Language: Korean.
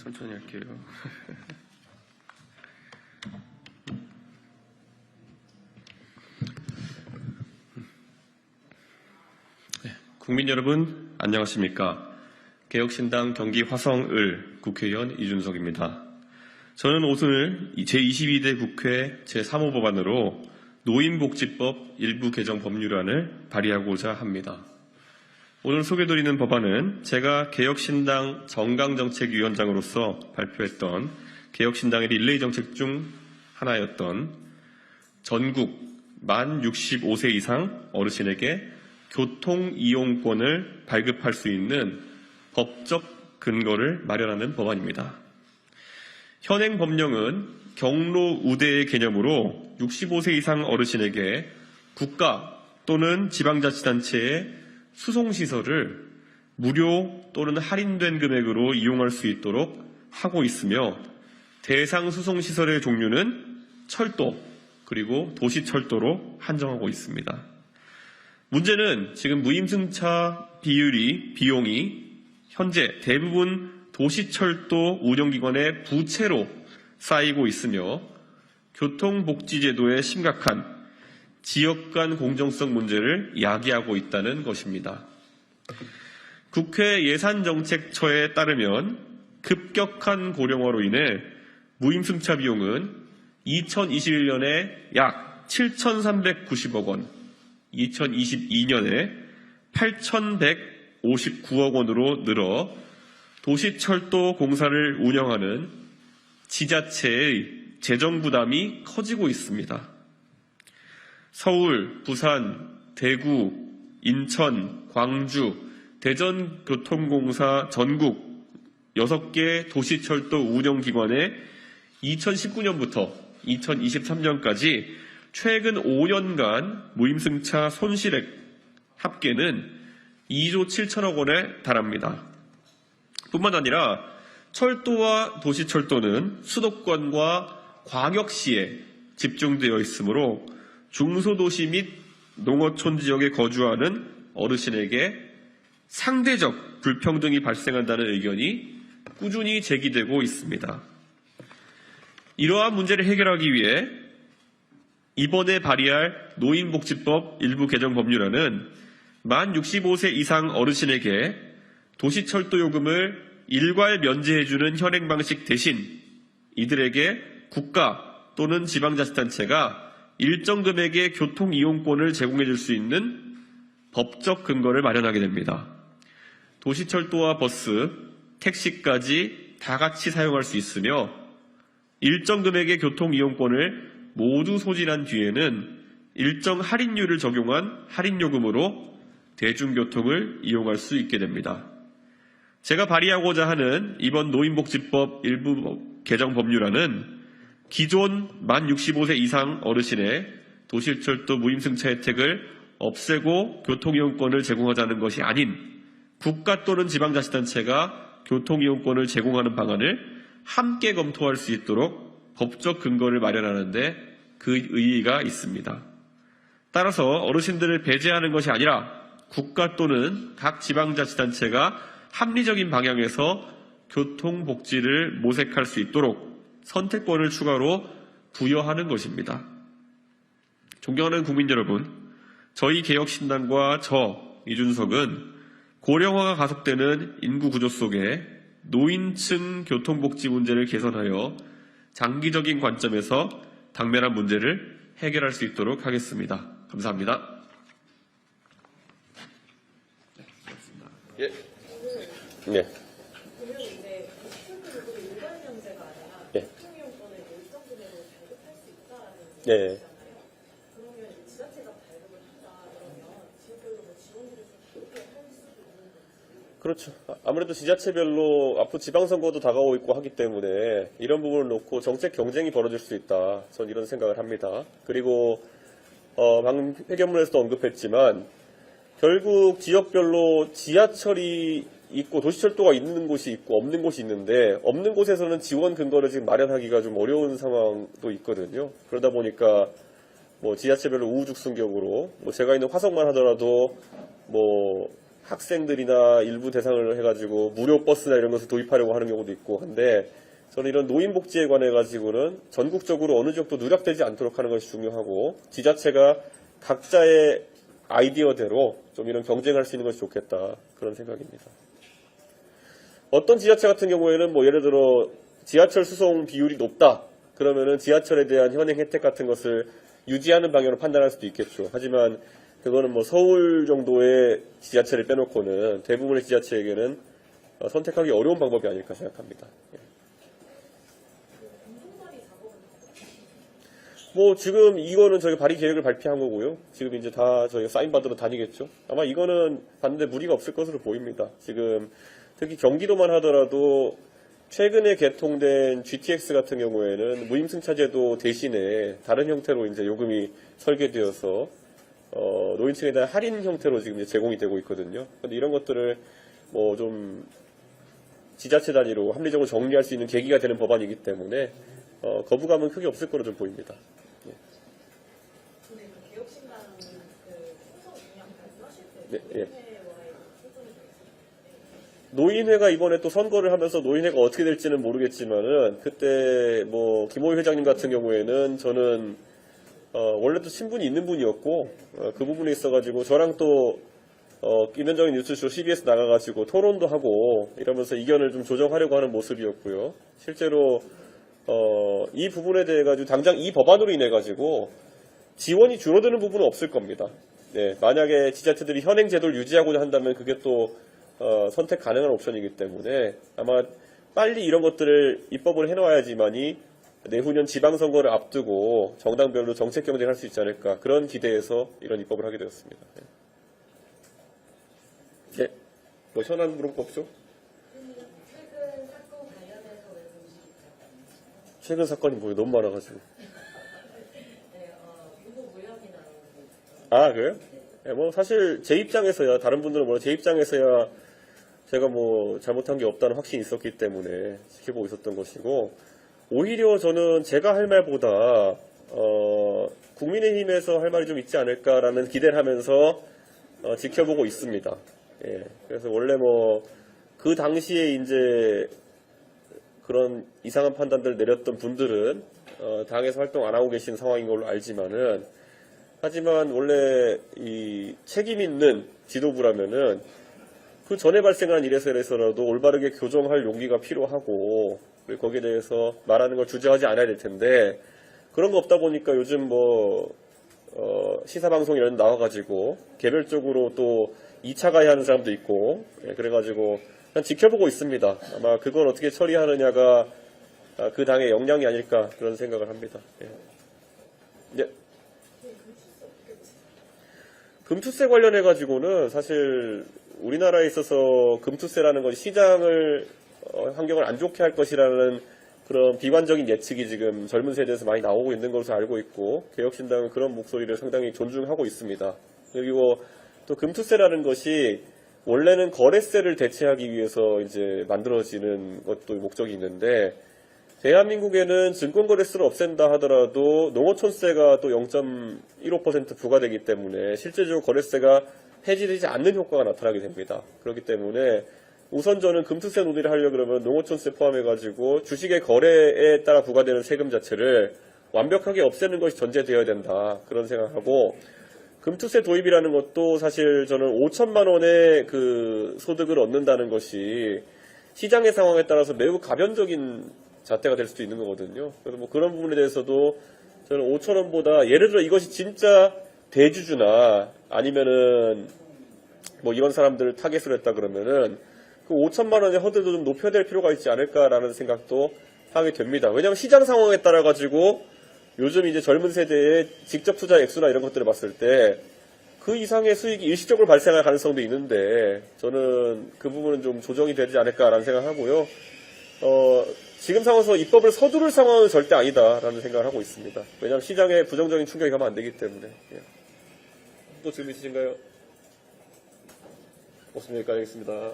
천천히 할게요. 국민 여러분, 안녕하십니까? 개혁신당 경기 화성을 국회의원 이준석입니다. 저는 오늘 제22대 국회 제3호 법안으로 노인복지법 일부 개정 법률안을 발의하고자 합니다. 오늘 소개드리는 법안은 제가 개혁신당 정강정책위원장으로서 발표했던 개혁신당의 릴레이 정책 중 하나였던 전국 만 65세 이상 어르신에게 교통이용권을 발급할 수 있는 법적 근거를 마련하는 법안입니다. 현행 법령은 경로 우대의 개념으로 65세 이상 어르신에게 국가 또는 지방자치단체의 수송시설을 무료 또는 할인된 금액으로 이용할 수 있도록 하고 있으며 대상 수송시설의 종류는 철도 그리고 도시철도로 한정하고 있습니다. 문제는 지금 무임승차 비용이 현재 대부분 도시철도 운영기관의 부채로 쌓이고 있으며 교통복지제도의 심각한 지역 간 공정성 문제를 야기하고 있다는 것입니다. 국회 예산정책처에 따르면 급격한 고령화로 인해 무임승차 비용은 2021년에 약 7,390억 원, 2022년에 8,159억 원으로 늘어 도시철도 공사를 운영하는 지자체의 재정 부담이 커지고 있습니다. 서울, 부산, 대구, 인천, 광주, 대전교통공사 전국 6개 도시철도 운영기관에 2019년부터 2023년까지 최근 5년간 무임승차 손실액 합계는 2조 7천억 원에 달합니다. 뿐만 아니라 철도와 도시철도는 수도권과 광역시에 집중되어 있으므로 중소도시 및 농어촌 지역에 거주하는 어르신에게 상대적 불평등이 발생한다는 의견이 꾸준히 제기되고 있습니다. 이러한 문제를 해결하기 위해 이번에 발의할 노인복지법 일부 개정 법률안은 만 65세 이상 어르신에게 도시철도 요금을 일괄 면제해주는 현행 방식 대신 이들에게 국가 또는 지방자치단체가 일정 금액의 교통이용권을 제공해줄 수 있는 법적 근거를 마련하게 됩니다. 도시철도와 버스, 택시까지 다 같이 사용할 수 있으며 일정 금액의 교통이용권을 모두 소진한 뒤에는 일정 할인율을 적용한 할인요금으로 대중교통을 이용할 수 있게 됩니다. 제가 발의하고자 하는 이번 노인복지법 일부 개정 법률안은 기존 만 65세 이상 어르신의 도시철도 무임승차 혜택을 없애고 교통이용권을 제공하자는 것이 아닌 국가 또는 지방자치단체가 교통이용권을 제공하는 방안을 함께 검토할 수 있도록 법적 근거를 마련하는 데 그 의의가 있습니다. 따라서 어르신들을 배제하는 것이 아니라 국가 또는 각 지방자치단체가 합리적인 방향에서 교통복지를 모색할 수 있도록 선택권을 추가로 부여하는 것입니다. 존경하는 국민 여러분, 저희 개혁신당과 저 이준석은 고령화가 가속되는 인구 구조 속에 노인층 교통복지 문제를 개선하여 장기적인 관점에서 당면한 문제를 해결할 수 있도록 하겠습니다. 감사합니다. 예. 네. 그러면 이제 도시철도를 일반 면제가 아니라 예. 교통이용권을 일정 금액으로 발급할 수 있다라는 예. 거잖아요. 그러면 이제 지자체가 발급을 한다 그러면 지역별로 뭐 지원비를 좀 다르게 할 수도 있는 건지. 그렇죠. 아무래도 지자체별로 앞으로 지방선거도 다가오고 있고 하기 때문에 이런 부분을 놓고 정책 경쟁이 벌어질 수 있다. 전 이런 생각을 합니다. 그리고 방금 회견문에서도 언급했지만 결국 지역별로 지하철이 있고 도시철도가 있는 곳이 있고 없는 곳이 있는데 없는 곳에서는 지원 근거를 지금 마련하기가 좀 어려운 상황도 있거든요. 그러다 보니까 뭐 지자체별로 우후죽순격으로 뭐 제가 있는 화성만 하더라도 뭐 학생들이나 일부 대상을 해가지고 무료 버스나 이런 것을 도입하려고 하는 경우도 있고 한데 저는 이런 노인복지에 관해 가지고는 전국적으로 어느 정도 누락되지 않도록 하는 것이 중요하고 지자체가 각자의 아이디어대로 좀 이런 경쟁할 수 있는 것이 좋겠다 그런 생각입니다. 어떤 지자체 같은 경우에는 뭐 예를 들어 지하철 수송 비율이 높다 그러면은 지하철에 대한 현행 혜택 같은 것을 유지하는 방향으로 판단할 수도 있겠죠. 하지만 그거는 뭐 서울 정도의 지자체를 빼놓고는 대부분의 지자체에게는 선택하기 어려운 방법이 아닐까 생각합니다. 뭐 지금 이거는 저희가 발의 계획을 발표한 거고요. 지금 이제 다 저희가 사인 받으러 다니겠죠. 아마 이거는 봤는데 무리가 없을 것으로 보입니다. 지금 특히 경기도만 하더라도 최근에 개통된 GTX 같은 경우에는 무임승차제도 대신에 다른 형태로 이제 요금이 설계되어서 노인층에 대한 할인 형태로 지금 이제 제공이 되고 있거든요. 근데 이런 것들을 뭐 좀 지자체 단위로 합리적으로 정리할 수 있는 계기가 되는 법안이기 때문에 거부감은 크게 없을 거로 좀 보입니다. 근데 그 개혁신당 그 총선 공약 말씀하실 네, 때 예. 노인회와의 소통이 좀 있었는데 노인회가 이번에 또 선거를 하면서 노인회가 어떻게 될지는 모르겠지만은 그때 뭐 김호희 회장님 같은 경우에는 저는 원래도 친분이 있는 분이었고 그 부분에 있어가지고 저랑 또 김현정의 뉴스쇼 CBS 나가가지고 토론도 하고 이러면서 이견을 좀 조정하려고 하는 모습이었고요. 실제로 이 부분에 대해 가지고 당장 이 법안으로 인해 가지고 지원이 줄어드는 부분은 없을 겁니다. 네, 만약에 지자체들이 현행 제도를 유지하고자 한다면 그게 또 선택 가능한 옵션이기 때문에 아마 빨리 이런 것들을 입법을 해놓아야지만이 내후년 지방선거를 앞두고 정당별로 정책 경쟁할 수 있지 않을까 그런 기대에서 이런 입법을 하게 되었습니다. 네, 뭐 현안 물어볼 거 없죠? 최근 사건 관련해서 왜 보시죠? 최근 사건이 뭐예요? 너무 많아가지고. 네, 유보 무역이 나오는 게 있어요. 아, 그래요? 네, 뭐 사실 제 입장에서야 다른 분들은 뭐 제 입장에서야 제가 뭐 잘못한 게 없다는 확신이 있었기 때문에 지켜보고 있었던 것이고 오히려 저는 제가 할 말보다 국민의힘에서 할 말이 좀 있지 않을까라는 기대를 하면서 지켜보고 있습니다. 예, 그래서 원래 뭐 그 당시에 이제 그런 이상한 판단들을 내렸던 분들은 당에서 활동 안 하고 계신 상황인 걸로 알지만은 하지만 원래 이 책임 있는 지도부라면은 그 전에 발생한 일에서라도 올바르게 교정할 용기가 필요하고 그리고 거기에 대해서 말하는 걸 주저하지 않아야 될 텐데 그런 거 없다 보니까 요즘 뭐 시사방송 이런 데 나와가지고 개별적으로 또 2차 가해하는 사람도 있고 예, 그래가지고 그냥 지켜보고 있습니다. 아마 그걸 어떻게 처리하느냐가 그 당의 역량이 아닐까 그런 생각을 합니다. 예. 예. 금투세 관련해가지고는 사실 우리나라에 있어서 금투세라는 것이 시장을 환경을 안 좋게 할 것이라는 그런 비관적인 예측이 지금 젊은 세대에서 많이 나오고 있는 것으로 알고 있고 개혁신당은 그런 목소리를 상당히 존중하고 있습니다. 그리고 또 금투세라는 것이 원래는 거래세를 대체하기 위해서 이제 만들어지는 것도 목적이 있는데 대한민국에는 증권거래세를 없앤다 하더라도 농어촌세가 또 0.15% 부과되기 때문에 실제적으로 거래세가 폐지되지 않는 효과가 나타나게 됩니다. 그렇기 때문에 우선 저는 금투세 논의를 하려고 그러면 농어촌세 포함해가지고 주식의 거래에 따라 부과되는 세금 자체를 완벽하게 없애는 것이 전제되어야 된다. 그런 생각하고 금투세 도입이라는 것도 사실 저는 5천만 원의 그 소득을 얻는다는 것이 시장의 상황에 따라서 매우 가변적인 잣대가 될 수도 있는 거거든요. 그래서 뭐 그런 부분에 대해서도 저는 5천 원보다 예를 들어 이것이 진짜 대주주나 아니면은 뭐 이런 사람들을 타겟으로 했다 그러면은 그 5천만 원의 허들도 좀 높여야 될 필요가 있지 않을까라는 생각도 하게 됩니다. 왜냐하면 시장 상황에 따라 가지고 요즘 이제 젊은 세대의 직접 투자 액수나 이런 것들을 봤을 때 그 이상의 수익이 일시적으로 발생할 가능성도 있는데 저는 그 부분은 좀 조정이 되지 않을까라는 생각하고요. 지금 상황에서 입법을 서두를 상황은 절대 아니다라는 생각을 하고 있습니다. 왜냐하면 시장에 부정적인 충격이 가면 안 되기 때문에. 예. 또 질문 있으신가요? 없으면 여기까지 하겠습니다.